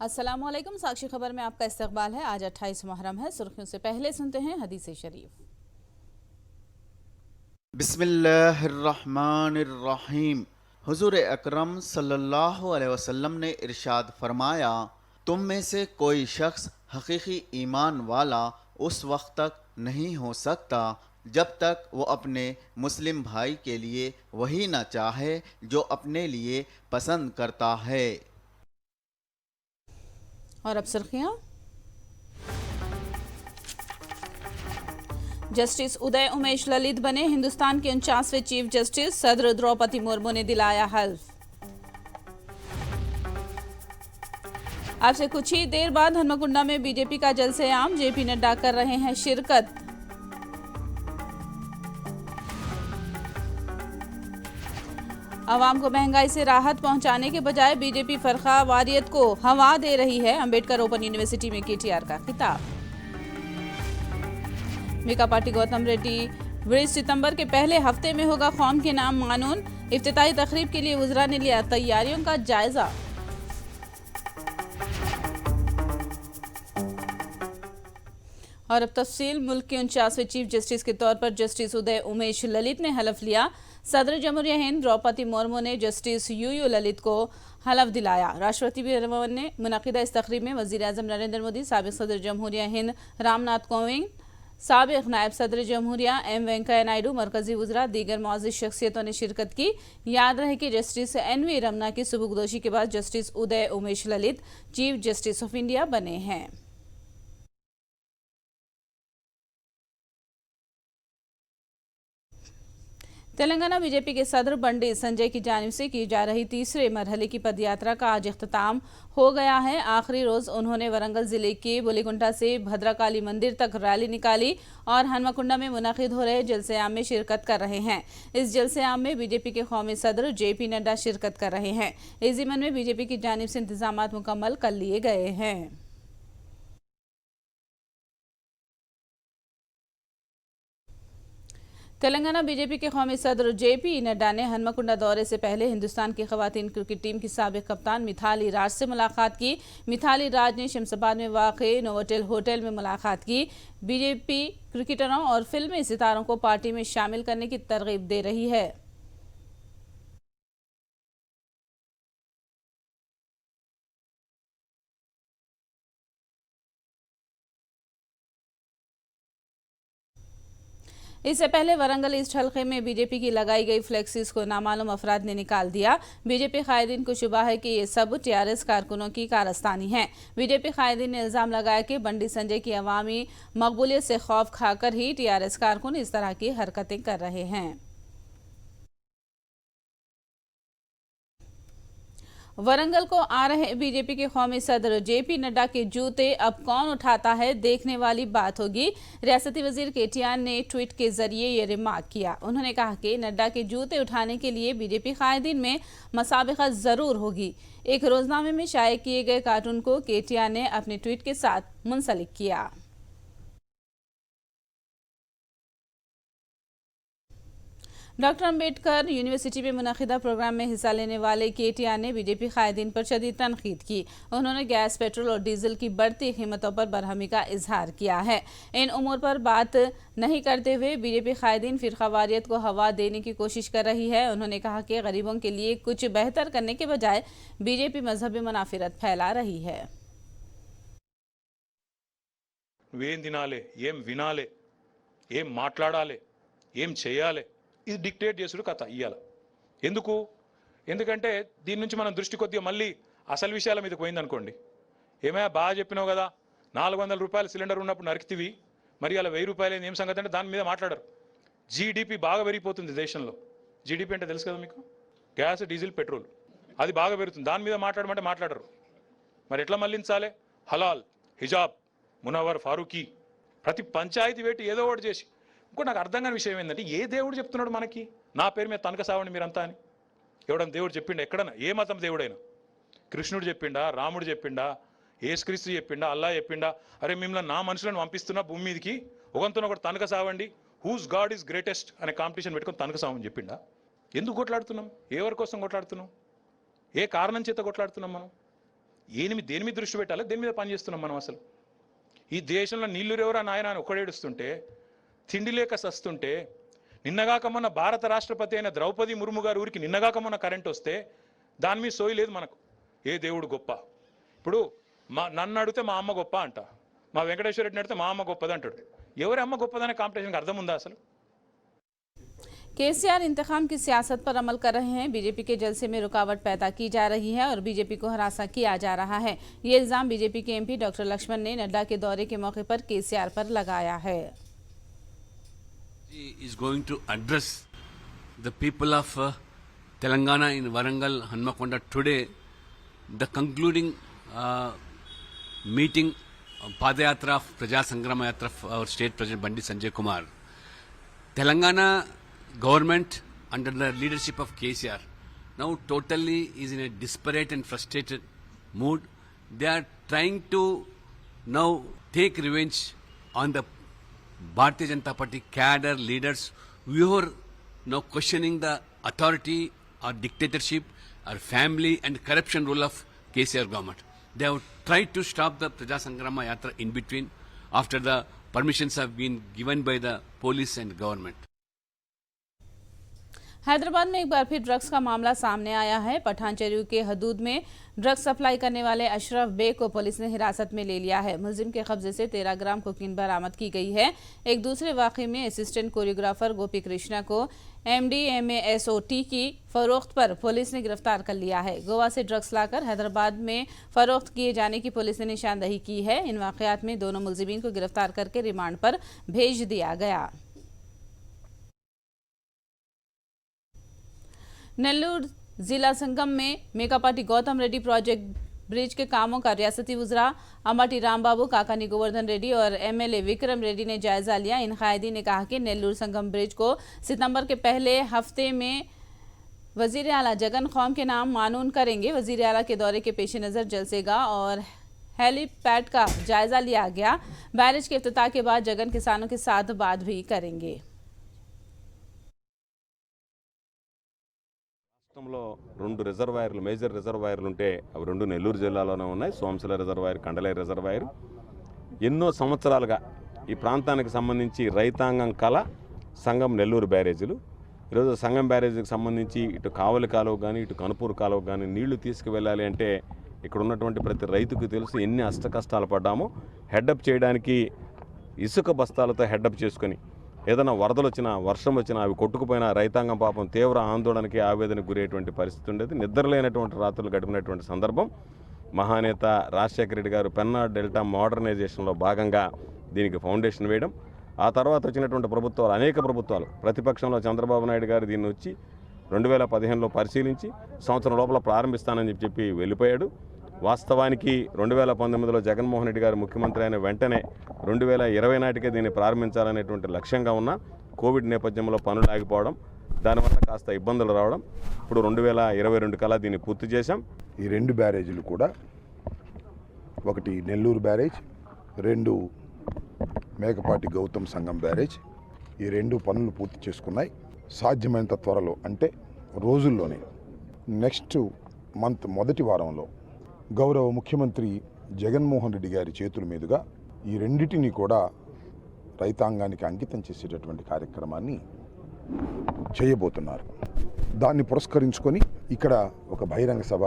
अस्सलामुअलैकुम। साक्षी खबर में आपका इस्तकबाल है। आज 28 मुहर्रम है। सुर्खियों से पहले सुनते हैं हदीस शरीफ। बिस्मिल्लाहिर्रहमानिर्रहीम। हुजूर अकरम सल्लल्लाहु अलैहि वसल्लम ने इरशाद फरमाया, तुम में से कोई शख्स हकीकी ईमान वाला उस वक्त तक नहीं हो सकता जब तक वो अपने मुस्लिम भाई के लिए वही ना चाहे जो अपने लिए पसंद करता है। और अब सुर्खियां। जस्टिस उदय उमेश ललित बने हिंदुस्तान के 49वें चीफ जस्टिस। सदर द्रौपदी मुर्मू ने दिलाया हल्फ। अब से कुछ ही देर बाद हनुमाकुंडा में बीजेपी का जलसे-ए-आम। जेपी नड्डा कर रहे हैं शिरकत। अवाम को महंगाई से राहत पहुंचाने के बजाय बीजेपी फरका वारियत को हवा दे रही है। अंबेडकर ओपन यूनिवर्सिटी में केटीआर का खिताब। मीका पार्टी गौतम रेड्डी 20 सितंबर के पहले हफ्ते में होगा कौम के नाम कानून। इफ्तिताई तकरीब के लिए वज़रा ने लिया तैयारियों का जायजा। और अब तफसील। मुल्क के 49वें चीफ जस्टिस के तौर पर जस्टिस उदय उमेश ललित ने हलफ लिया। सदर जमहूरिया हिंद द्रौपदी मुर्मू ने जस्टिस यूयू ललित को हलफ दिलाया। राष्ट्रपति भवन ने मुनक़िदा इस तकरीब में वज़ीर आज़म नरेंद्र मोदी, साबिक़ सदर जमहूरिया हिंद रामनाथ कोविंद, साबिक़ नायब सदर जमहूरिया एम वेंकैया नायडू, मरकजी वज़रा, दीगर मुअज़्ज़िज़ शख्सियतों ने शिरकत की। याद रहे कि जस्टिस एन वी रमना की सुबुकदोशी के बाद justice Uday Umesh Lalit chief justice of India बने हैं। तेलंगाना बीजेपी के सदर बंडी संजय की जानिब से की जा रही तीसरे मरहले की पदयात्रा का आज इख्तिताम हो गया है। आखिरी रोज उन्होंने वरंगल जिले के बुलीगुंटा से भद्रकाली मंदिर तक रैली निकाली और हनुमाकुंडा में मुनक़िद हो रहे जलसे-आम में शिरकत कर रहे हैं। इस जलसे-आम में बीजेपी के कौमी सदर जेपी नड्डा शिरकत कर रहे हैं। इस ज़िम्न में बीजेपी की जानिब से इंतजामात मुकम्मल कर लिए गए हैं। तेलंगाना बीजेपी के कौमी सदर जेपी नड्डा ने हनुमाकुंडा दौरे से पहले हिंदुस्तान की खवातीन क्रिकेट टीम की साबिक़ कप्तान मिथाली राज से मुलाकात की। मिथाली राज ने शमशाबाद में वाक़ नोवोटेल होटल में मुलाकात की। बीजेपी क्रिकेटरों और फिल्मी सितारों को पार्टी में शामिल करने की तरग़ीब दे रही है। इससे पहले वरंगल ईस्ट हल्के में बीजेपी की लगाई गई फ्लेक्सिस को नामालूम अफराद ने निकाल दिया। बीजेपी कायदीन को शुबा है कि ये सब टीआरएस कारकुनों की कारस्तानी है। बीजेपी कायदीन ने इल्जाम लगाया कि बंडी संजय की अवामी मकबूलियत से खौफ खाकर ही टीआरएस कारकुन इस तरह की हरकतें कर रहे हैं। वरंगल को आ रहे बीजेपी के कौमी सदर जेपी नड्डा के जूते अब कौन उठाता है, देखने वाली बात होगी। रियासती वजीर केटीआर ने ट्वीट के जरिए ये रिमार्क किया। उन्होंने कहा कि नड्डा के जूते उठाने के लिए बीजेपी कायदीन में मसाबिक़त जरूर होगी। एक रोजनामे में शाये किए गए कार्टून को केटीआर ने अपने ट्वीट के साथ मुंसलिक किया। डॉक्टर अंबेडकर यूनिवर्सिटी में मुनक़िदा प्रोग्राम में हिस्सा लेने वाले केटीआर ने बीजेपी कायदीन पर शदीद तनकीद की। उन्होंने गैस, पेट्रोल और डीजल की बढ़ती कीमतों पर बरहमी का इजहार किया है। इन उमूर पर बात नहीं करते हुए बीजेपी कायदीन फ़िरक़ावारियत को हवा देने की कोशिश कर रही है। उन्होंने कहा कि गरीबों के लिए कुछ बेहतर करने के बजाय बीजेपी मजहबी मुनाफिरत फैला रही है। నువ్వేం తినాలి, ఏం వినాలి, ఏం మాట్లాడాలి, ఏం చేయాలి, ఇది డిక్టేట్ చేసుడు కథ ఇయ్యాల. ఎందుకంటే దీని నుంచి మనం దృష్టి కొద్దిగా మళ్ళీ అసలు విషయాల మీదకి పోయిందనుకోండి. ఏమైనా బాగా చెప్పినావు కదా, 400 రూపాయల సిలిండర్ ఉన్నప్పుడు నరికితివి, మరి అలా 1000 రూపాయలు ఏం సంగతి అంటే దాని మీద మాట్లాడరు. జీడిపి బాగా పెరిగిపోతుంది దేశంలో. జీడిపి అంటే తెలుసు కదా మీకు, గ్యాస్, డీజిల్, పెట్రోల్, అది బాగా పెరుగుతుంది. దాని మీద మాట్లాడమంటే మాట్లాడరు. మరి ఎట్లా మళ్ళించాలి? హలాల్, హిజాబ్, మునవర్ ఫారూఖీ, ప్రతి పంచాయతీ పెట్టి ఏదో ఒకటి చేసి. ఇంకో నాకు అర్థం కాని విషయం ఏంటంటే, ఏ దేవుడు చెప్తున్నాడు మనకి నా పేరు మీద తనక సావండి మీరంతా అని? ఎవడన్నా దేవుడు చెప్పిండా? ఎక్కడన్నా ఏ మతం దేవుడైనా? కృష్ణుడు చెప్పిండా? రాముడు చెప్పిండా? యేసుక్రీస్తు చెప్పిండా? అల్లా చెప్పిండా? అరే మిమ్మల్ని నా మనుషులను పంపిస్తున్నా భూమి మీదకి, ఒకంతో ఒకటి తనక సావండి, హూస్ గాడ్ ఈజ్ గ్రేటెస్ట్ అనే కాంపిటీషన్ పెట్టుకొని తనక సావని చెప్పిండా? ఎందుకు కొట్లాడుతున్నాం? ఎవరి కోసం కొట్లాడుతున్నాం? ఏ కారణం చేత కొట్లాడుతున్నాం మనం? దేని మీద దృష్టి పెట్టాలి, దేని మీద పనిచేస్తున్నాం మనం అసలు? ఈ దేశంలో నీళ్లు ఎవరా నాయన అని ఒక్కడేడుస్తుంటే, తిండి లేక సస్తుంటే, నిన్నగాక మొన్న భారత రాష్ట్రపతి అయిన ద్రౌపది ముర్ము గారి ఊరికి నిన్నగాక మొన్న కరెంట్ వస్తే దాని మీద సోయి లేదు మనకు. ఏ దేవుడు గొప్ప? ఇప్పుడు నన్ను అడిగితే మా అమ్మ గొప్ప అంట, మా వెంకటేశ్వర రెడ్డిని అడిగితే మా అమ్మ గొప్పది అంటాడు. ఎవరి అమ్మ గొప్పదనే కాంపిటీషన్కి అర్థం ఉందా అసలు? केसीआर इंतखाम की सियासत पर अमल कर रहे हैं। बीजेपी के जलसे में रुकावट पैदा की जा रही है और बीजेपी को हरासा किया जा रहा है। ये इल्जाम बीजेपी के एमपी डॉक्टर लक्ष्मण ने नड्डा के दौरे के मौके पर केसीआर पर लगाया है। Is going to address the people of Telangana in Warangal, Hanmakonda today. The concluding meeting Padayatra of Praja Sangrama Yatra of our state president Bandi Sanjay Kumar. Telangana government under the leadership of KCR now totally is in a disparate and frustrated mood. They are trying to now take revenge on the Bharatiya Janata Party cadre leaders who are now questioning the authority or dictatorship or family and corruption rule of KCR government. They have tried to stop the Praja Sangrama Yatra in between after the permissions have been given by the police and government. Hyderabad में एक बार फिर drugs का मामला सामने आया है। पठान चेरू के हदूद में ड्रग्स सप्लाई करने वाले अशरफ बेग को पुलिस ने हिरासत में ले लिया है। मुलजिम के कब्जे से 13 ग्राम कोकीन बरामद की गई है। एक दूसरे वाकये में असिस्टेंट कोरियोग्राफर गोपी कृष्णा को MDMA-SOT की फरोख्त पर पुलिस ने गिरफ्तार कर लिया है। गोवा से ड्रग्स लाकर हैदराबाद में फरोख्त किए जाने की पुलिस ने निशानदही की है। इन वाकयात में दोनों मुलजिमीन को गिरफ्तार करके रिमांड पर भेज दिया गया। नेल्लूर जिला संगम में मेकापाटी गौतम रेड्डी प्रोजेक्ट ब्रिज के कामों का रियासती वज़रा अंबाटी रामबाबू, काकानी गोवर्धन रेड्डी और MLA विक्रम रेड्डी ने जायजा लिया। इन कायदीन ने कहा कि नेल्लूर संगम ब्रिज को सितंबर के पहले हफ्ते में वजीर आला जगन खौम के नाम मानून करेंगे। वजीर आला के दौरे के पेश नज़र जलसेगा और हेलीपैड का जायजा लिया गया। बैरेज के इफ्तिताह के बाद जगन किसानों के साथ बात भी करेंगे। రాష్ట్రంలో 2 రిజర్వాయర్లు మేజర్ రిజర్వాయర్లు ఉంటే అవి 2 నెల్లూరు జిల్లాలోనే ఉన్నాయి. Somasila reservoir, Kandaleru reservoir. ఎన్నో సంవత్సరాలుగా ఈ ప్రాంతానికి సంబంధించి రైతాంగం కల సంగం నెల్లూరు బ్యారేజీలు. ఈరోజు సంగం బ్యారేజీకి సంబంధించి ఇటు కావలి కాలువ కానీ ఇటు కనుపూరు కాలువ కానీ నీళ్లు తీసుకువెళ్ళాలి అంటే ఇక్కడ ఉన్నటువంటి ప్రతి రైతుకు తెలుసు ఎన్ని అష్టకష్టాలు పడ్డామో. హెడ్అప్ చేయడానికి ఇసుక బస్తాలతో హెడ్అప్ చేసుకొని ఏదైనా వరదలు వచ్చినా వర్షం వచ్చినా అవి కొట్టుకుపోయినా రైతాంగం పాపం తీవ్ర ఆందోళనకి ఆవేదనకు గురయ్యేటువంటి పరిస్థితి ఉండేది. నిద్రలేనటువంటి రాత్రులు గడిపినటువంటి సందర్భం. మహానేత రాజశేఖర రెడ్డి గారు పెన్నా డెల్టా మోడర్నైజేషన్లో భాగంగా దీనికి ఫౌండేషన్ వేయడం, ఆ తర్వాత వచ్చినటువంటి ప్రభుత్వాలు అనేక ప్రభుత్వాలు ప్రతిపక్షంలో చంద్రబాబు నాయుడు గారు దీన్ని వచ్చి 2015లో పరిశీలించి సంవత్సరం లోపల ప్రారంభిస్తానని చెప్పి వెళ్ళిపోయాడు. వాస్తవానికి 2019లో జగన్మోహన్ రెడ్డి గారు ముఖ్యమంత్రి అయిన వెంటనే 2020 నాటికే దీన్ని ప్రారంభించాలనేటువంటి లక్ష్యంగా ఉన్న కోవిడ్ నేపథ్యంలో పనులు ఆగిపోవడం, దానివల్ల కాస్త ఇబ్బందులు రావడం, ఇప్పుడు 2022 కల్లా దీన్ని పూర్తి చేశాం. ఈ 2 బ్యారేజీలు కూడా, ఒకటి నెల్లూరు బ్యారేజ్, 2 మేకపాటి గౌతమ్ సంగం బ్యారేజ్, ఈ 2 పనులు పూర్తి చేసుకున్నాయి. సాధ్యమైనంత త్వరలో అంటే రోజుల్లోనే నెక్స్ట్ మంత్ మొదటి వారంలో గౌరవ ముఖ్యమంత్రి జగన్మోహన్ రెడ్డి గారి చేతుల మీదుగా ఈ రెండింటినీ కూడా రైతాంగానికి అంకితం చేసేటటువంటి కార్యక్రమాన్ని చేయబోతున్నారు. దాన్ని పురస్కరించుకొని ఇక్కడ ఒక బహిరంగ సభ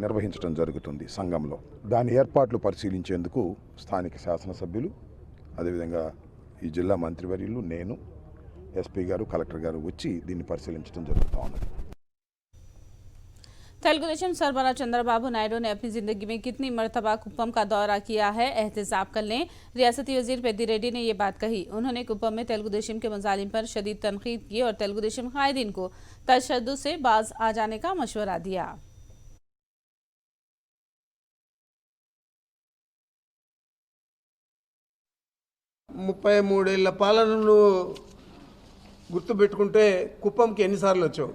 నిర్వహించడం జరుగుతుంది సంఘంలో. దాని ఏర్పాట్లు పరిశీలించేందుకు స్థానిక శాసనసభ్యులు, అదేవిధంగా ఈ జిల్లా మంత్రివర్యులు, నేను, SP గారు, కలెక్టర్ గారు వచ్చి దీన్ని పరిశీలించడం జరుగుతూ ఉన్నది. तेलुगुदेशम सरबराह चंद्रबाबू नायडू ने अपनी जिंदगी में कितनी मरतबा कुप्पम का दौरा किया है, एहतसाब कर लें। रियासती वजीर पेद्दी रेड्डी ने ये बात कही। उन्होंने कुप्पम में तेलुगुदेशम के मुजालिम पर शदीद तनकीद की और तेलुगुदेशम कायदीन को तशद्दुद से बाज आ जाने का मशवरा दिया। 33 ఏళ్ల పాలనను గుర్తుపెట్టుకుంటే కుప్పంకి ఎన్నిసార్లు వచ్చావు,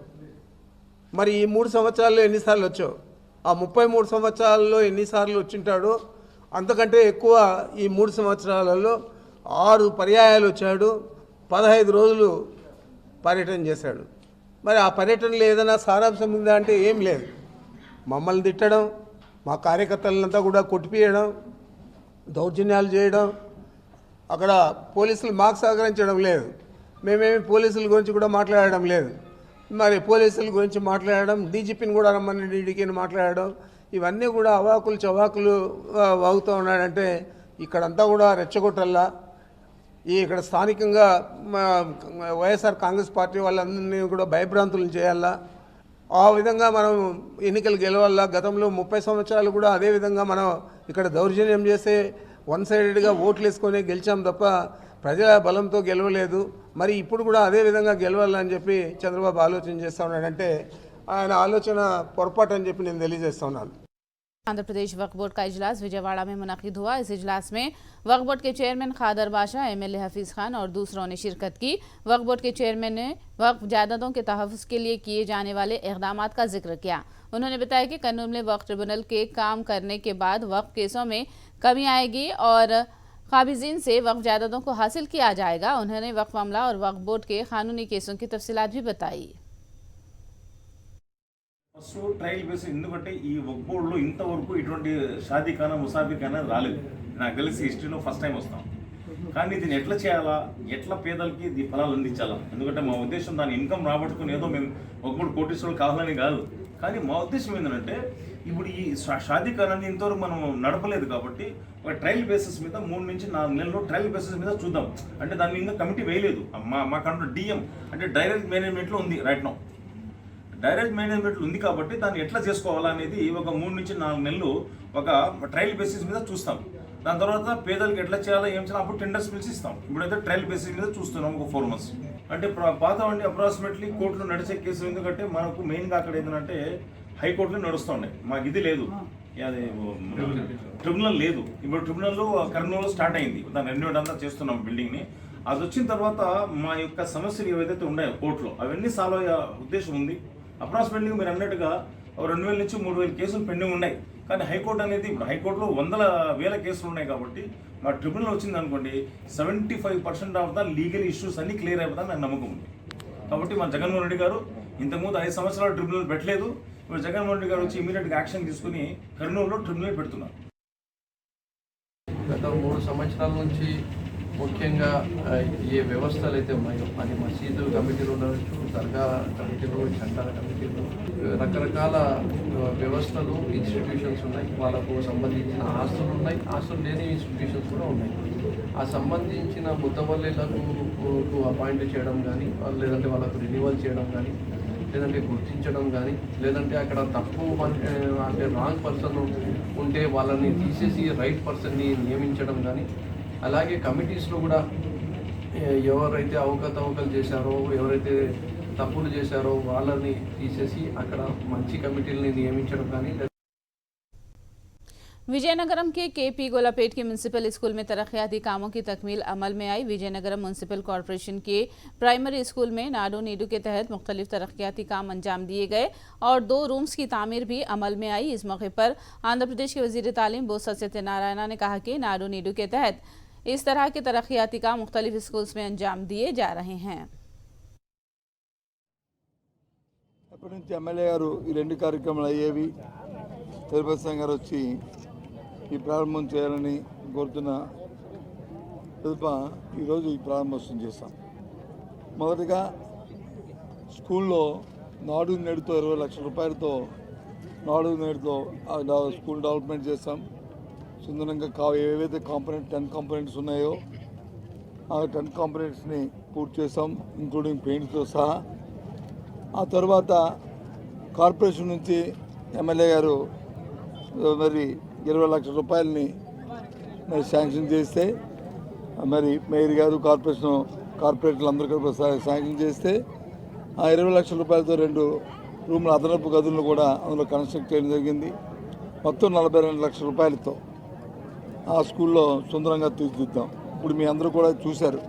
మరి ఈ 3 సంవత్సరాల్లో ఎన్నిసార్లు వచ్చావు, ఆ 33 సంవత్సరాల్లో ఎన్నిసార్లు వచ్చింటాడో అంతకంటే ఎక్కువ ఈ 3 సంవత్సరాలలో 6 పర్యాయాలు వచ్చాడు, 15 రోజులు పర్యటన చేశాడు. మరి ఆ పర్యటనలో ఏదైనా సారాంశం ఉందా అంటే ఏం లేదు. మమ్మల్ని తిట్టడం, మా కార్యకర్తలంతా కూడా కొట్టిపియడం, దౌర్జన్యాలు చేయడం, అక్కడ పోలీసులు మాకు సహకరించడం లేదు. మేమేమి పోలీసుల గురించి కూడా మాట్లాడడం లేదు. మరి పోలీసుల గురించి మాట్లాడడం, డీజీపీని కూడా రమ్మని డీడీకేని మాట్లాడడం, ఇవన్నీ కూడా అవాకులు చవాకులు వాగుతూ ఉన్నాడంటే ఇక్కడంతా కూడా రెచ్చగొట్టల్లా. ఇక్కడ స్థానికంగా వైఎస్ఆర్ కాంగ్రెస్ పార్టీ వాళ్ళందరినీ కూడా భయభ్రాంతులను చేయాలా. ఆ విధంగా మనం ఎన్నికలు గెలవాలా. గతంలో 30 సంవత్సరాలు కూడా అదే విధంగా మనం ఇక్కడ దౌర్జన్యం చేసే వన్ సైడెడ్గా ఓట్లు వేసుకొని గెలిచాం తప్ప ప్రజల బలంతో గెలవలేదు. మరి ఇప్పుడు కూడా అదే విధంగా గెలవాలని చెప్పి చంద్రబాబు ఆలోచన చేస్తూ ఉన్నాడంటే ఆయన ఆలోచన పొరపాటు అని చెప్పి నేను తెలియజేస్తా ఉన్నాను. आंध्र प्रदेश वक्फ बोर्ड का इजलास विजयवाड़ा में मुनक्किद हुआ। इस इजलास में वक्फ बोर्ड के चेयरमैन खादर बादशाह, एमएलए हफीज खान और दूसरों ने शिरकत की। वक्फ बोर्ड के चेयरमैन ने वक्फ जायदादों के तहफ़्फ़ुज़ के लिए किए जाने वाले इक़दामात का जिक्र किया। उन्होंने बताया कि कर्नूल में वक्फ ट्रिब्यूनल के काम करने के बाद वक्फ केसों में कमी आएगी और काबिज़ीन से वक्फ जायदादों को हासिल किया जाएगा। उन्होंने वक्फ मामला और वक्फ बोर्ड के कानूनी केसों की तफसीलात भी बताई। సో ట్రయల్ బేస్ ఎందుకంటే ఈ వక్ బోర్డులో ఇంతవరకు ఇటువంటి షాదీఖానా ముసాఫిఖానా రాలేదు. నాకు తెలిసి హిస్టరీలో ఫస్ట్ టైం వస్తాం. కానీ దీన్ని ఎట్లా చేయాలా, ఎట్లా పేదలకి ఈ ఫలాలు అందించాలా? ఎందుకంటే మా ఉద్దేశం దాని ఇన్కమ్ రాబట్టుకుని ఏదో మేము వక్ బోర్డు కోటీశ్వరులు కావాలని కాదు. కానీ మా ఉద్దేశం ఏంటంటే ఇప్పుడు ఈ షాదీఖానాన్ని ఇంతవరకు మనం నడపలేదు కాబట్టి ఒక ట్రయల్ బేసిస్ మీద 3 నుంచి 4 నెలలు ట్రయల్ బేసిస్ మీద చూద్దాం. అంటే దాన్ని ఇంకా కమిటీ వేయలేదు. మా కంట్రోల్ డిఎం అంటే డైరెక్ట్ మేనేజ్మెంట్లో ఉంది. రైట్ నౌ డైరెక్ట్ మేనేజ్మెంట్లు ఉంది కాబట్టి దాన్ని ఎట్లా చేసుకోవాలనేది ఒక 3 నుంచి 4 నెలలు ఒక ట్రయల్ బేసిస్ మీద చూస్తాం. దాని తర్వాత పేదలకు ఎట్లా చేయాలో ఏం చేయాలో అప్పుడు టెండర్స్ పిలిచి ఇస్తాం. ఇప్పుడైతే ట్రయల్ బేసిస్ మీద చూస్తున్నాం ఒక 4 months. అంటే పాత అండి అప్రాక్సిమేట్లీ కోర్టులో నడిచే కేసులు. ఎందుకంటే మనకు మెయిన్గా అక్కడ ఏంటంటే హైకోర్టులో నడుస్తూ ఉన్నాయి. మాకు ఇది లేదు, అది ట్రిబ్యునల్ లేదు. ఇప్పుడు ట్రిబ్యునల్ కర్నూలులో స్టార్ట్ అయింది. దాన్ని రెన్యూడ్ అంతా చేస్తున్నాం బిల్డింగ్ని. అది వచ్చిన తర్వాత మా యొక్క సమస్యలు ఏవైతే ఉన్నాయో కోర్టులో అవన్నీ సాల్వ్ అయ్యే ఉద్దేశం ఉంది. అప్రాక్సిమేట్లీ మీరు అన్నట్టుగా 2000 నుంచి 3000 కేసులు పెండింగ్ ఉన్నాయి. కానీ హైకోర్టు అనేది ఇప్పుడు హైకోర్టులో 100,000 కేసులు ఉన్నాయి కాబట్టి మా ట్రిబ్యునల్ వచ్చింది అనుకోండి 75% ఆఫ్ ద లీగల్ ఇష్యూస్ అన్నీ క్లియర్ అయిపోతాయని నాకు నమ్మకం ఉంది. కాబట్టి మా జగన్మోహన్ రెడ్డి గారు ఇంతకుముందు 5 సంవత్సరాలు ట్రిబ్యునల్ పెట్టలేదు. ఇప్పుడు జగన్మోహన్ రెడ్డి గారు వచ్చి ఇమీడియట్గా యాక్షన్ తీసుకుని కర్నూలులో ట్రిబ్యునల్ పెడుతున్నారు. గత 3 సంవత్సరాల నుంచి ముఖ్యంగా ఏ వ్యవస్థలు అయితే ఉన్నాయో అది మసీదు కమిటీలు ఉండవచ్చు, దర్గా కమిటీలు, చందాల కమిటీలు, రకరకాల వ్యవస్థలు, ఇన్స్టిట్యూషన్స్ ఉన్నాయి. వాళ్ళకు సంబంధించిన ఆస్తులు ఉన్నాయి, ఆస్తులు లేని ఇన్స్టిట్యూషన్స్ కూడా ఉన్నాయి. ఆ సంబంధించిన ముతవల్లీలకు అపాయింట్ చేయడం కానీ, లేదంటే వాళ్ళకు రెన్యువల్ చేయడం కానీ, లేదంటే గుర్తించడం కానీ, లేదంటే అక్కడ తప్పు అంటే రాంగ్ పర్సన్ ఉంటే వాళ్ళని తీసేసి రైట్ పర్సన్ని నియమించడం కానీ, అలాగే కమిటీస్లో కూడా ఎవరైతే అవకతవకలు చేశారో, ఎవరైతే తప్పులు చేశారో వాళ్ళని తీసేసి అక్కడ మంచి కమిటీలని నియమించడం కానీ. विजयनगरम के केपी गोलापेट के म्यूनसिपल स्कूल में तरक्याती कामों की तकमील अमल में आई। विजयनगरम म्यूनसिपल कॉरपोरेशन के प्राइमरी स्कूल में नाडो नीडू के तहत मुख्तलिफ तरक्याती काम अंजाम दिए गए और 2 रूम्स की तामीर भी अमल में आई। इस मौके पर आंध्र प्रदेश के वजीर तालीम बोस्सा सत्यनारायण ने कहा कि नाडो नीडू के तहत इस तरह के तरक्याती काम मुख्तलिफ स्कूल्स में अंजाम दिए जा रहे हैं। అప్పటి నుంచి ఎమ్మెల్యే గారు ఈ 2 కార్యక్రమాలు అయ్యేవి తిరుపతి గారు వచ్చి ఈ ప్రారంభం చేయాలని కోరుతున్న తదుప ఈరోజు ఈ ప్రారంభోత్సవం చేస్తాం. మొదటిగా స్కూల్లో నాడు నేడుతో 20 లక్షల రూపాయలతో నాడు నేడుతో స్కూల్ డెవలప్మెంట్ చేస్తాం. సుందరంగా ఏవైతే 10 కాంపోనెంట్స్ ఉన్నాయో ఆ 10 కాంపోనెంట్స్ని పూర్తి చేస్తాం, ఇంక్లూడింగ్ పెయింట్స్తో సహా. ఆ తర్వాత కార్పొరేషన్ నుంచి ఎమ్మెల్యే గారు మరి 20 లక్షల రూపాయలని మరి శాంక్షన్ చేస్తే, మరి మేయర్ గారు కార్పొరేటర్లు అందరూ శాంక్షన్ చేస్తే ఆ 20 లక్షల రూపాయలతో 2 రూముల అదనపు గదులను కూడా అందులో కన్స్ట్రక్ట్ చేయడం జరిగింది. మొత్తం 42 లక్షల రూపాయలతో ఆ స్కూల్లో సుందరంగా తీర్చిదిద్దాం. ఇప్పుడు మీ అందరూ కూడా చూశారు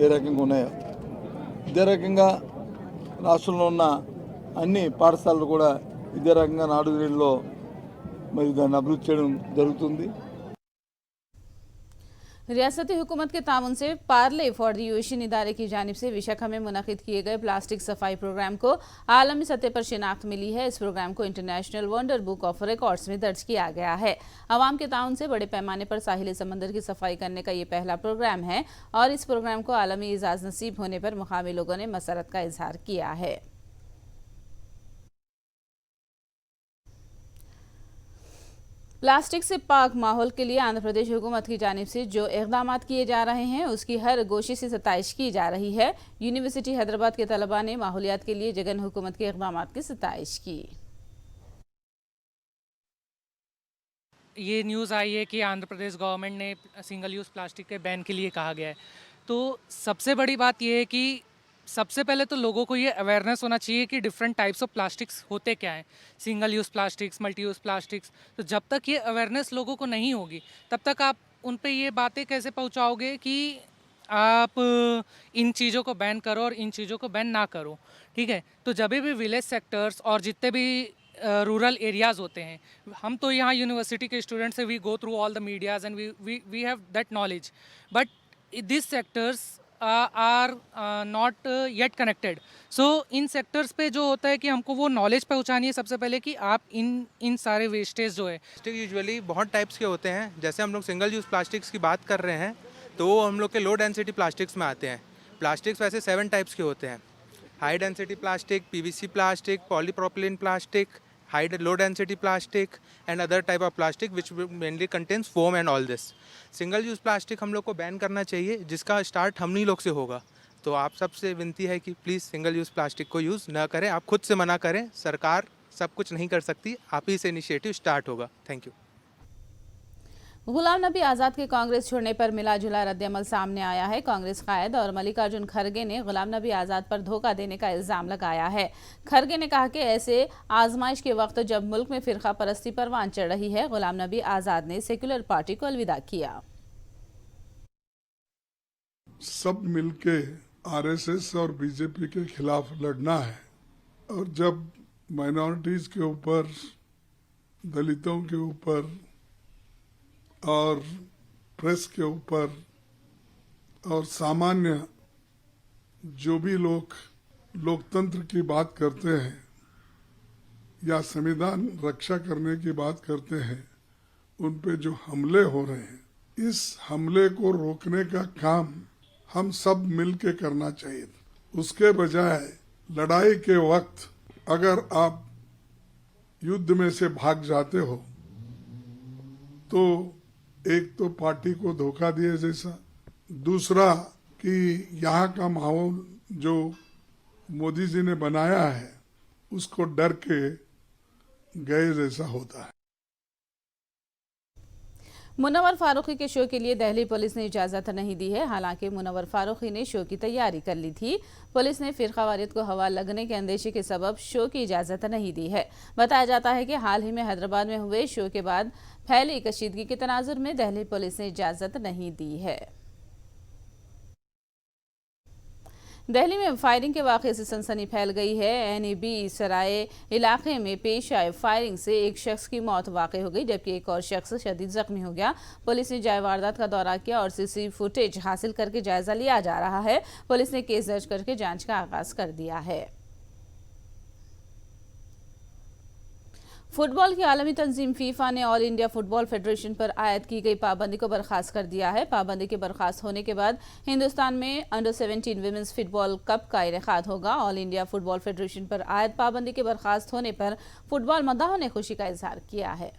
ఏ రకంగా ఉన్నాయో. ఇదే రకంగా రాష్ట్రంలో ఉన్న అన్ని పాఠశాలలు కూడా ఇదే రకంగా నాడు నేడులో మరి దాన్ని అభివృద్ధి చేయడం జరుగుతుంది. रियासती हुकूमत के ताउन से पार्ले फॉर द ओशन इदारे की जानिब से विशाखा में मुनक़िद किए गए प्लास्टिक सफाई प्रोग्राम को आलमी सतह पर शिनाख्त मिली है। इस प्रोग्राम को international wonder book of records में दर्ज किया गया है। अवाम के ताउन से बड़े पैमाने पर साहिल समंदर की सफाई करने का ये पहला प्रोग्राम है और इस प्रोग्राम को आलमी इजाज़ नसीब होने पर मुकामी लोगों ने मसरत का इजहार किया है। प्लास्टिक से पाक माहौल के लिए आंध्र प्रदेश हुकूमत की जानिब से जो इक़दाम किए जा रहे हैं उसकी हर गोशे से सताइश की जा रही है। यूनिवर्सिटी हैदराबाद के तलबा ने माहौलियात के लिए जगन हुकूमत के इक़दाम की सताइश की। ये न्यूज़ आई है कि आंध्र प्रदेश गवर्नमेंट ने सिंगल यूज़ प्लास्टिक के बैन के लिए कहा गया है। तो सबसे बड़ी बात यह है कि सबसे पहले तो लोगों को ये अवेयरनेस होना चाहिए कि डिफरेंट टाइप्स ऑफ प्लास्टिक्स होते क्या हैं, single use plastics, multi use plastics. तो जब तक ये अवेयरनेस लोगों को नहीं होगी तब तक आप उन पे ये बातें कैसे पहुंचाओगे कि आप इन चीज़ों को बैन करो और इन चीज़ों को बैन ना करो। ठीक है, तो जब भी विलेज सेक्टर्स और जितने भी रूरल एरियाज़ होते हैं, हम तो यहाँ यूनिवर्सिटी के स्टूडेंट्स से we go through all the medias and we have that knowledge, but this sectors are not yet connected. So in sectors पे जो होता है कि हमको वो नॉलेज पहुंचानी है सबसे पहले कि आप इन सारे वेस्टेज जो है। प्लास्टिक यूजुअली बहुत टाइप्स के होते हैं। जैसे हम लोग सिंगल यूज़ प्लास्टिक्स की बात कर रहे हैं तो वो हम लोग के लो डेंसिटी प्लास्टिक्स में आते हैं। प्लास्टिक्स वैसे 7 टाइप्स के होते हैं: high density plastic, PVC plastic, polypropylene plastic, low density plastic and other type of plastic which mainly contains foam and all this. Single use plastic हम लोग को बैन करना चाहिए, जिसका स्टार्ट हमनी लोग से होगा। तो आप सबसे विनती है कि प्लीज़ सिंगल यूज़ प्लास्टिक को यूज़ ना करें। आप खुद से मना करें, सरकार सब कुछ नहीं कर सकती, आप ही से इनिशिएटिव स्टार्ट होगा। Thank you. गुलाम नबी आज़ाद के कांग्रेस छोड़ने पर मिला जुला रद्दअमल सामने आया है। कांग्रेस कायद और मल्लिकार्जुन खड़गे ने गुलाम नबी आज़ाद पर धोखा देने का इल्ज़ाम लगाया है। खड़गे ने कहा कि ऐसे आजमाइश के वक्त जब मुल्क में फिरका परस्ती परवान चढ़ रही है, गुलाम नबी आज़ाद ने सेक्युलर पार्टी को अलविदा किया। सब मिलके आरएसएस और बीजेपी के खिलाफ लड़ना है, और जब माइनॉरिटीज के ऊपर, दलितों के ऊपर और प्रेस के ऊपर और सामान्य जो भी लोग लोकतंत्र की बात करते हैं या संविधान रक्षा करने की बात करते हैं, उन पे जो हमले हो रहे हैं, इस हमले को रोकने का काम हम सब मिलके करना चाहिए। उसके बजाय लड़ाई के वक्त अगर आप युद्ध में से भाग जाते हो तो एक तो पार्टी को धोखा दिए जैसा, दूसरा कि यहाँ का माहौल जो मोदी जी ने बनाया है उसको डर के गए जैसा होता है। मुनव्वर फारूकी के शो के लिए दिल्ली पुलिस ने इजाजत नहीं दी है। हालांकि मुनव्वर फारूकी ने शो की तैयारी कर ली थी। पुलिस ने फिरकावारियत को हवा लगने के अंदेशे के सबब शो की इजाजत नहीं दी है। बताया जाता है कि हाल ही में हैदराबाद में हुए शो के बाद फैली कशीदगी के तनाजुर में दिल्ली पुलिस ने इजाजत नहीं दी है। दिल्ली में फायरिंग के वाक़े से सनसनी फैल गई है। एनएबी सराय इलाके में पेश आए फायरिंग से एक शख्स की मौत वाक़ई हो गई, जबकि एक और शख्स शदीद जख्मी हो गया। पुलिस ने जाए वारदात का दौरा किया और सीसी फुटेज हासिल करके जायजा लिया जा रहा है। पुलिस ने केस दर्ज करके जांच का आगाज कर दिया है। फुटबॉल की आलमी तंजीम फीफा ने ऑल इंडिया फुटबॉल फेडरेशन पर आयद की गई पाबंदी को बर्खास्त कर दिया है। पाबंदी के बर्खास्त होने के बाद हिंदुस्तान में अंडर 17 विमेंस फुटबॉल कप का इनेकाद होगा। ऑल इंडिया फुटबॉल फेडरेशन पर आयद पाबंदी के बर्खास्त होने पर फुटबॉल मद्दाहों ने खुशी का इजहार किया है।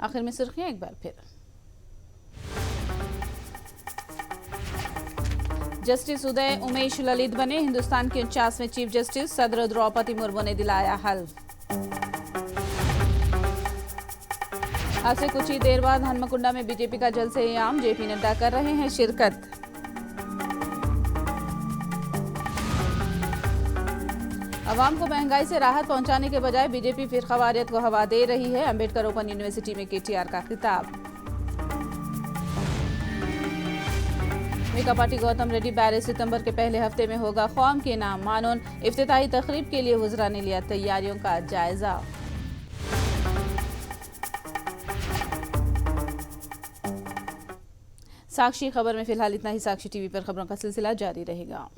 आखिर में सुर्खियां एक बार फिर। जस्टिस उदय उमेश ललित बने हिंदुस्तान के 49वें चीफ जस्टिस। सदर द्रौपदी मुर्मू ने दिलाया हल। आज से कुछ ही देर बाद हनुमकुंडा में बीजेपी का जलसे-ए-आम, जेपी नड्डा कर रहे हैं शिरकत। अवाम को महंगाई से राहत पहुंचाने के बजाय बीजेपी फिरकावारियत को हवा दे रही है। अंबेडकर ओपन यूनिवर्सिटी में केटीआर का खिताब। मेकापाटी गौतम रेड्डी बैरेज सितंबर के पहले हफ्ते में होगा कौम के नाम मानून। इफ्तिताही तकरीब के लिए वज़रा ने लिया तैयारियों का जायजा। साक्षी खबर में फिलहाल इतना ही। साक्षी टीवी पर खबरों का सिलसिला जारी रहेगा।